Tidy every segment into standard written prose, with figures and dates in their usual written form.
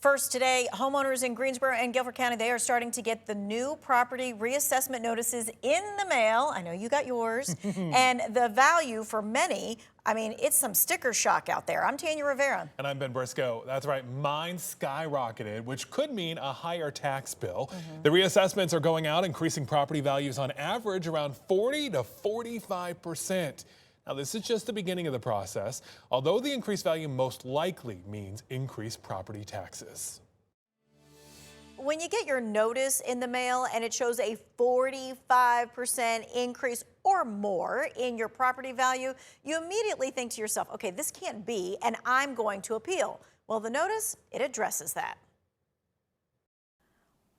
First today, homeowners in Greensboro and Guilford County, they are starting to get the new property reassessment notices in the mail. I know you got yours. And the value for many, I mean, it's some sticker shock out there. I'm Tanya Rivera. And I'm Ben Briscoe. That's right, mine skyrocketed, which could mean a higher tax bill. The reassessments are going out, increasing property values on average around 40 to 45%. Now, this is just the beginning of the process, although the increased value most likely means increased property taxes. When you get your notice in the mail and it shows a 45% increase or more in your property value, you immediately think to yourself, okay, this can't be, and I'm going to appeal. Well, the notice, it addresses that.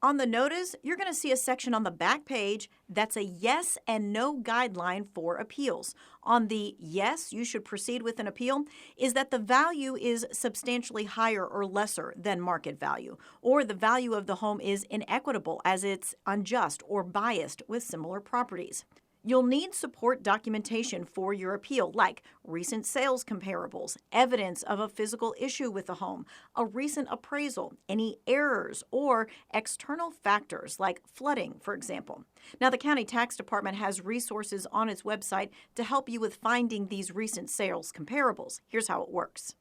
On the notice, you're going to see a section on the back page that's a yes and no guideline for appeals. On the yes, you should proceed with an appeal, is that the value is substantially higher or lesser than market value, or the value of the home is inequitable as it's unjust or biased with similar properties. You'll need support documentation for your appeal, like recent sales comparables, evidence of a physical issue with the home, a recent appraisal, any errors, or external factors like flooding, for example. Now, the County Tax Department has resources on its website to help you with finding these recent sales comparables. Here's how it works.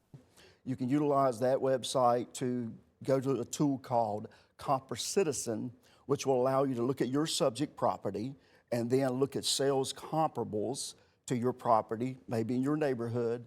You can utilize that website to go to a tool called Compa Citizen, which will allow you to look at your subject property and then look at sales comparables to your property, maybe in your neighborhood,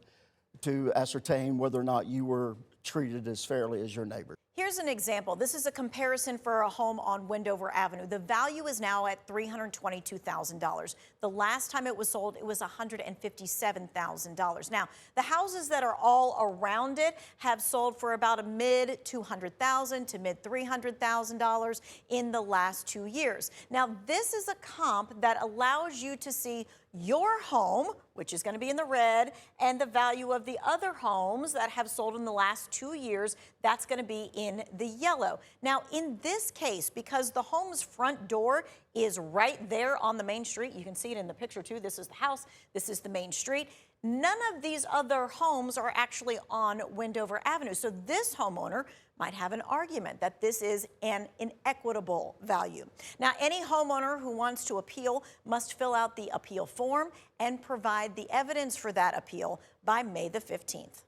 to ascertain whether or not you were treated as fairly as your neighbor. Here's an example. This is a comparison for a home on Wendover Avenue. The value is now at $322,000. The last time it was sold, it was $157,000. Now, the houses that are all around it have sold for about a mid $200,000 to mid $300,000 in the last 2 years. Now, this is a comp that allows you to see your home, which is going to be in the red, and the value of the other homes that have sold in the last 2 years, that's going to be in the yellow. Now, in this case, because the home's front door is right there on the main street, you can see it in the picture too. This is the house, this is the main street. None of these other homes are actually on Wendover Avenue. So this homeowner might have an argument that this is an inequitable value. Now, any homeowner who wants to appeal must fill out the appeal form and provide the evidence for that appeal by May the 15th.